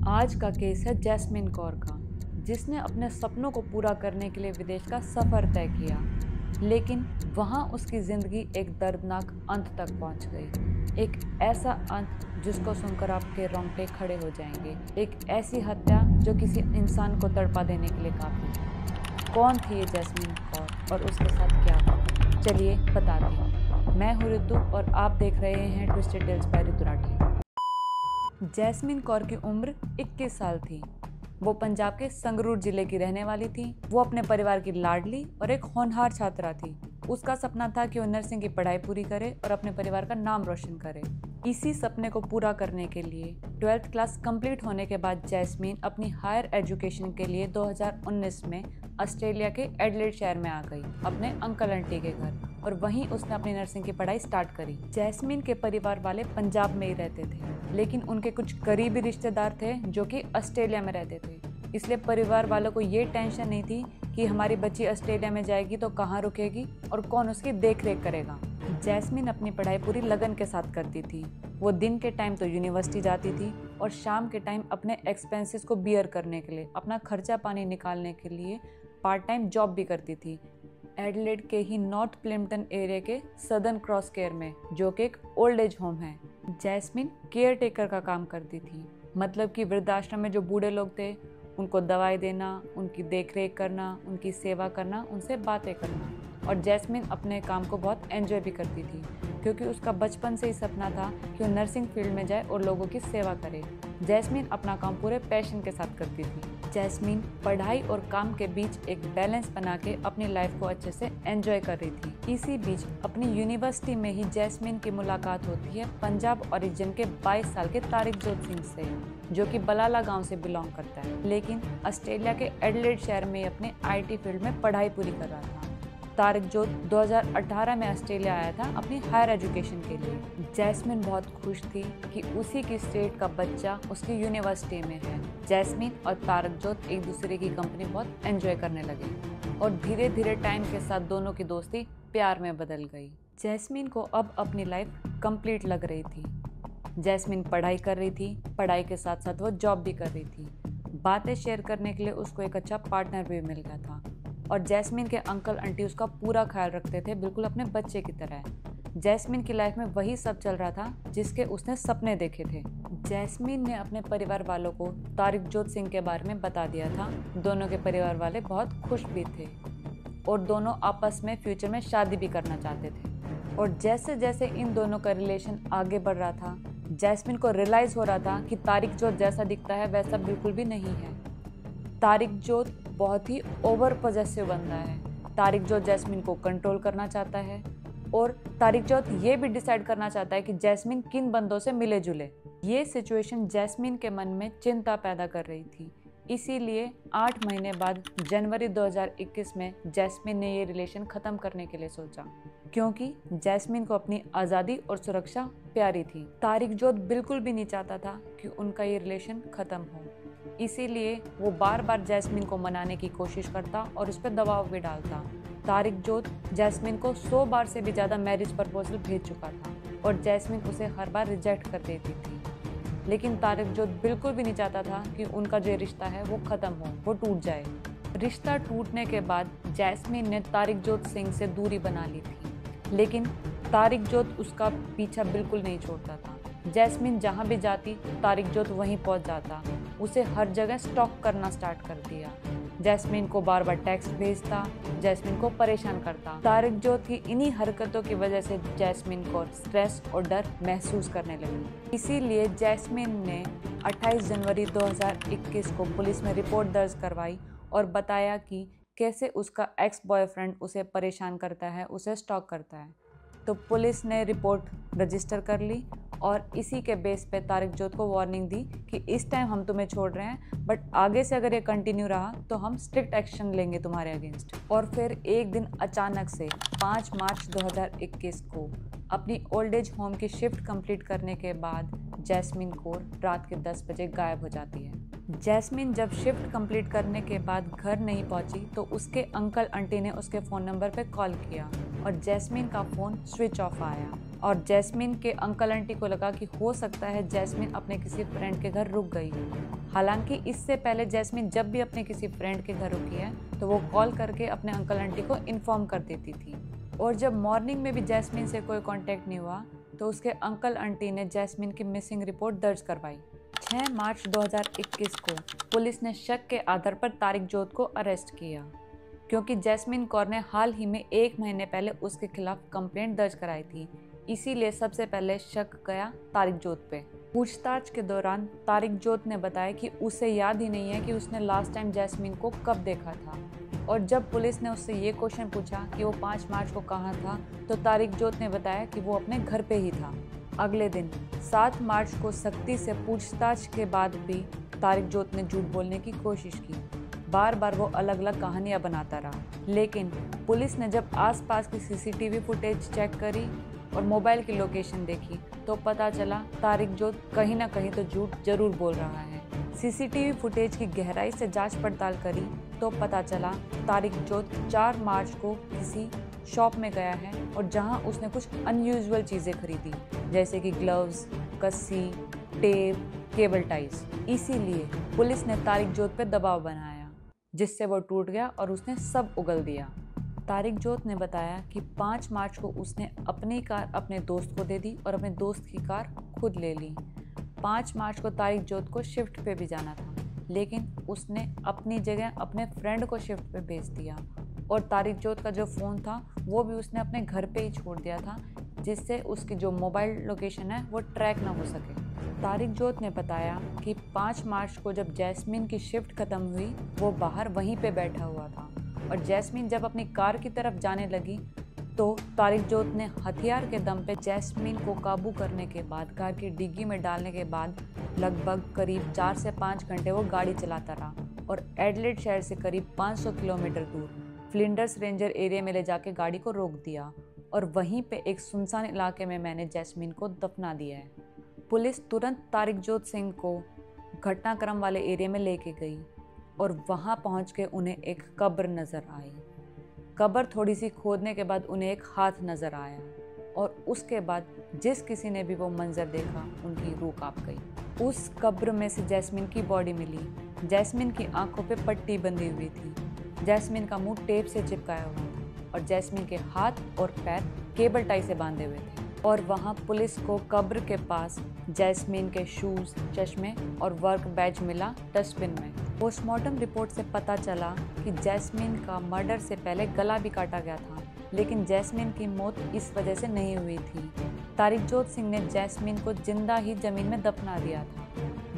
आज का केस है जैस्मिन कौर का, जिसने अपने सपनों को पूरा करने के लिए विदेश का सफ़र तय किया, लेकिन वहाँ उसकी ज़िंदगी एक दर्दनाक अंत तक पहुँच गई। एक ऐसा अंत जिसको सुनकर आपके रोंगटे खड़े हो जाएंगे। एक ऐसी हत्या जो किसी इंसान को तड़पा देने के लिए काफ़ी है। कौन थी ये जैस्मिन कौर और उसके साथ क्या हुआ? चलिए बताते हैं। मैं हूँ ऋतु और आप देख रहे हैं twisted tales by Ritu Rathi. Jasmine Kaur की उम्र 21 साल थी। वो पंजाब के संगरूर जिले की रहने वाली थी। वो अपने परिवार की लाडली और एक होनहार छात्रा थी। उसका सपना था कि वो नर्सिंग की पढ़ाई पूरी करे और अपने परिवार का नाम रोशन करे। इसी सपने को पूरा करने के लिए 12th क्लास कंप्लीट होने के बाद जैस्मिन अपनी हायर एजुकेशन के लिए 2019 में ऑस्ट्रेलिया के एडिलेड शहर में आ गई, अपने अंकल आंटी के घर, और वहीं उसने अपनी नर्सिंग की पढ़ाई स्टार्ट करी। जैस्मिन के परिवार वाले पंजाब में ही रहते थे, लेकिन उनके कुछ करीबी रिश्तेदार थे जो कि ऑस्ट्रेलिया में रहते थे। इसलिए परिवार वालों को ये टेंशन नहीं थी कि हमारी बच्ची ऑस्ट्रेलिया में जाएगी तो कहाँ रुकेगी और कौन उसकी देख रेख करेगा। जैस्मिन अपनी पढ़ाई पूरी लगन के साथ करती थी। वो दिन के टाइम तो यूनिवर्सिटी जाती थी और शाम के टाइम अपने एक्सपेंसेस को बियर करने के लिए, अपना खर्चा पानी निकालने के लिए पार्ट टाइम जॉब भी करती थी एडिलेड के ही नॉर्थ प्लिम्पटन एरिया के सदर्न क्रॉस केयर में, जो कि एक ओल्ड एज होम है। जैस्मिन केयर टेकर का काम करती थी, मतलब कि वृद्धाश्रम में जो बूढ़े लोग थे उनको दवाई देना, उनकी देखरेख करना, उनकी सेवा करना, उनसे बातें करना। और जैस्मिन अपने काम को बहुत एंजॉय भी करती थी, क्योंकि उसका बचपन से ही सपना था कि वो नर्सिंग फील्ड में जाए और लोगों की सेवा करे। जैस्मिन अपना काम पूरे पैशन के साथ करती थी। जैस्मिन पढ़ाई और काम के बीच एक बैलेंस बना के अपनी लाइफ को अच्छे से एंजॉय कर रही थी। इसी बीच अपनी यूनिवर्सिटी में ही जैस्मिन की मुलाकात होती है पंजाब ओरिजिन के 22 साल के तारिकजोत सिंह से, जो कि बलाला गांव से बिलोंग करता है, लेकिन ऑस्ट्रेलिया के एडिलेड शहर में अपने IT फील्ड में पढ़ाई पूरी कर रहा था। तारिकजोत 2018 में ऑस्ट्रेलिया आया था अपनी हायर एजुकेशन के लिए। जैस्मिन बहुत खुश थी कि उसी की स्टेट का बच्चा उसकी यूनिवर्सिटी में है। जैस्मिन और तारिकजोत एक दूसरे की कंपनी बहुत एंजॉय करने लगे और धीरे धीरे टाइम के साथ दोनों की दोस्ती प्यार में बदल गई। जैस्मिन को अब अपनी लाइफ कंप्लीट लग रही थी। जैस्मिन पढ़ाई कर रही थी, पढ़ाई के साथ साथ वो जॉब भी कर रही थी। बातें शेयर करने के लिए उसको एक अच्छा पार्टनर भी मिल गया था और जैस्मिन के अंकल आंटी उसका पूरा ख्याल रखते थे, बिल्कुल अपने बच्चे की तरह। जैस्मिन की लाइफ में वही सब चल रहा था जिसके उसने सपने देखे थे। जैस्मिन ने अपने परिवार वालों को तारिकजोत सिंह के बारे में बता दिया था। दोनों के परिवार वाले बहुत खुश भी थे और दोनों आपस में फ्यूचर में शादी भी करना चाहते थे। और जैसे जैसे इन दोनों का रिलेशन आगे बढ़ रहा था, जैस्मिन को रियलाइज़ हो रहा था कि तारिकजोत जैसा दिखता है वैसा बिल्कुल भी नहीं है। तारिकजोत बहुत ही ओवर पॉजेसिव बंदा है। तारिकजोत जैस्मिन को कंट्रोल करना चाहता है और तारिकजोत ये भी डिसाइड करना चाहता है कि जैस्मिन किन बंदों से मिले जुले। ये सिचुएशन जैस्मिन के मन में चिंता पैदा कर रही थी। इसीलिए 8 महीने बाद जनवरी 2021 में जैस्मिन ने ये रिलेशन ख़त्म करने के लिए सोचा, क्योंकि जैस्मिन को अपनी आज़ादी और सुरक्षा प्यारी थी। तारिकजोत बिल्कुल भी नहीं चाहता था कि उनका ये रिलेशन ख़त्म हो। इसीलिए वो बार बार जैस्मिन को मनाने की कोशिश करता और उस पर दबाव भी डालता। तारिकजोत जैस्मिन को 100 बार से भी ज़्यादा मैरिज प्रपोजल भेज चुका था और जैस्मिन उसे हर बार रिजेक्ट कर देती थी। लेकिन तारिकजोत बिल्कुल भी नहीं चाहता था कि उनका जो रिश्ता है वो ख़त्म हो, वो टूट जाए। रिश्ता टूटने के बाद जैस्मिन ने तारिकजोत सिंह से दूरी बना ली थी, लेकिन तारिकजोत उसका पीछा बिल्कुल नहीं छोड़ता था। जैस्मिन जहाँ भी जाती तारिकजोत वहीं पहुँच जाता। उसे हर जगह स्टॉक करना स्टार्ट कर दिया। जैस्मिन को बार बार टेक्स्ट भेजता, जैस्मिन को परेशान करता। तारिकजोत की इन्हीं हरकतों की वजह से जैस्मिन को स्ट्रेस और डर महसूस करने लगी। इसीलिए जैस्मिन ने 28 जनवरी 2021 को पुलिस में रिपोर्ट दर्ज करवाई और बताया कि कैसे उसका एक्स बॉयफ्रेंड उसे परेशान करता है, उसे स्टॉक करता है। तो पुलिस ने रिपोर्ट रजिस्टर कर ली और इसी के बेस पे तारिकजोत को वार्निंग दी कि इस टाइम हम तुम्हें छोड़ रहे हैं, बट आगे से अगर ये कंटिन्यू रहा तो हम स्ट्रिक्ट एक्शन लेंगे तुम्हारे अगेंस्ट। और फिर एक दिन अचानक से 5 मार्च 2021 को अपनी ओल्ड एज होम की शिफ्ट कंप्लीट करने के बाद जैस्मिन कौर रात के 10 बजे गायब हो जाती है। जैस्मिन जब शिफ्ट कंप्लीट करने के बाद घर नहीं पहुंची तो उसके अंकल आंटी ने उसके फ़ोन नंबर पर कॉल किया और जैस्मिन का फ़ोन स्विच ऑफ आया और जैस्मिन के अंकल आंटी को लगा कि हो सकता है जैस्मिन अपने किसी फ्रेंड के घर रुक गई। हालांकि इससे पहले जैस्मिन जब भी अपने किसी फ्रेंड के घर रुकी है तो वो कॉल करके अपने अंकल आंटी को इन्फॉर्म कर देती थी। और जब मॉर्निंग में भी जैस्मिन से कोई कांटेक्ट नहीं हुआ तो उसके अंकल आंटी ने जैस्मिन की मिसिंग रिपोर्ट दर्ज करवाई। 6 मार्च 2021 को पुलिस ने शक के आधार पर तारिक जोत को अरेस्ट किया, क्योंकि जैस्मिन कौर ने हाल ही में 1 महीने पहले उसके खिलाफ कंप्लेंट दर्ज कराई थी। इसीलिए सबसे पहले शक गया तारिक जोत पे। पूछताछ के दौरान तारिक जोत ने बताया कि उसे याद ही नहीं है कि उसने लास्ट टाइम जैस्मिन को कब देखा था। और जब पुलिस ने उससे ये क्वेश्चन पूछा कि वो 5 मार्च को कहाँ था, तो तारिक जोत ने बताया कि वो अपने घर पे ही था। अगले दिन 7 मार्च को सख्ती से पूछताछ के बाद भी तारिक जोत ने झूठ बोलने की कोशिश की। बार बार वो अलग अलग कहानियां बनाता रहा। लेकिन पुलिस ने जब आसपास की सीसीटीवी फुटेज चेक करी और मोबाइल की लोकेशन देखी तो पता चला तारिक जोत कहीं ना कहीं तो झूठ जरूर बोल रहा है। सीसीटीवी फुटेज की गहराई से जांच पड़ताल करी तो पता चला तारिक जोत 4 मार्च को किसी शॉप में गया है और जहां उसने कुछ अनयूजुअल चीज़ें खरीदी, जैसे कि ग्लव्स, कस्सी, टेप, केबल टाइज। इसीलिए पुलिस ने तारिक जोत पर दबाव बनाया, जिससे वो टूट गया और उसने सब उगल दिया। तारिक जोत ने बताया कि 5 मार्च को उसने अपनी कार अपने दोस्त को दे दी और अपने दोस्त की कार खुद ले ली। 5 मार्च को तारिक जोत को शिफ्ट पे भी जाना था, लेकिन उसने अपनी जगह अपने फ्रेंड को शिफ्ट पे भेज दिया। और तारिक जोत का जो फ़ोन था वो भी उसने अपने घर पे ही छोड़ दिया था, जिससे उसकी जो मोबाइल लोकेशन है वो ट्रैक ना हो सके। तारिक जोत ने बताया कि 5 मार्च को जब जैस्मिन की शिफ्ट ख़त्म हुई वो बाहर वहीं पे बैठा हुआ था और जैस्मिन जब अपनी कार की तरफ जाने लगी तो तारिक जोत ने हथियार के दम पे जैस्मिन को काबू करने के बाद कार की डिग्गी में डालने के बाद लगभग करीब 4 से 5 घंटे वो गाड़ी चलाता रहा और एडलेड शहर से करीब 500 किलोमीटर दूर फ्लिंडर्स रेंजर एरिया में ले जाके गाड़ी को रोक दिया और वहीं पे एक सुनसान इलाके में मैंने जैस्मिन को दफना दिया है। पुलिस तुरंत तारिक जोत सिंह को घटनाक्रम वाले एरिया में लेके गई और वहां पहुंच के उन्हें एक कब्र नज़र आई। कब्र थोड़ी सी खोदने के बाद उन्हें एक हाथ नज़र आया और उसके बाद जिस किसी ने भी वो मंजर देखा उनकी रूह कांप गई। उस कब्र में से जैस्मिन की बॉडी मिली। जैस्मिन की आंखों पे पट्टी बंधी हुई थी, जैस्मिन का मुंह टेप से चिपकाया हुआ था और जैस्मिन के हाथ और पैर केबल टाई से बांधे हुए थे। और वहाँ पुलिस को कब्र के पास जैस्मिन के शूज़, चश्मे और वर्क बैज मिला डस्टबिन में। पोस्टमार्टम रिपोर्ट से पता चला कि जैस्मिन का मर्डर से पहले गला भी काटा गया था, लेकिन जैस्मिन की मौत इस वजह से नहीं हुई थी। तारिक जोत सिंह ने जैस्मिन को जिंदा ही ज़मीन में दफना दिया था,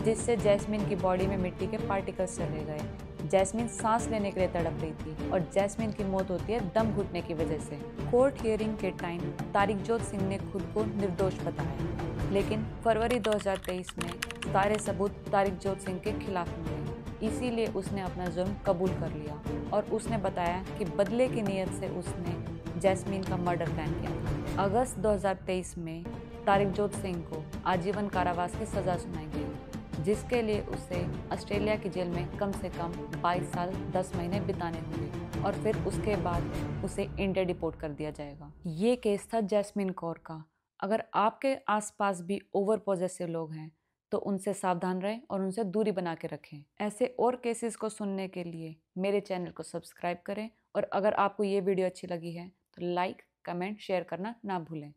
जिससे जैस्मिन की बॉडी में मिट्टी के पार्टिकल्स चले गए। जैस्मिन सांस लेने के लिए तड़प रही थी और जैस्मिन की मौत होती है दम घुटने की वजह से। कोर्ट हियरिंग के टाइम तारिक जोत सिंह ने खुद को निर्दोष बताया, लेकिन फरवरी 2023 में सारे सबूत तारिक जोत सिंह के खिलाफ मिले। इसीलिए उसने अपना जुर्म कबूल कर लिया और उसने बताया कि बदले की नीयत से उसने जैस्मिन का मर्डर प्लान किया था। अगस्त 2023 में तारिक जोत सिंह को आजीवन कारावास की सज़ा सुनाई गई, जिसके लिए उसे ऑस्ट्रेलिया की जेल में कम से कम 22 साल 10 महीने बिताने होंगे और फिर उसके बाद उसे इंडिया डिपोर्ट कर दिया जाएगा। ये केस था जैस्मिन कौर का। अगर आपके आसपास भी ओवर पॉजेसिव लोग हैं तो उनसे सावधान रहें और उनसे दूरी बना के रखें। ऐसे और केसेस को सुनने के लिए मेरे चैनल को सब्सक्राइब करें और अगर आपको ये वीडियो अच्छी लगी है तो लाइक, कमेंट, शेयर करना ना भूलें।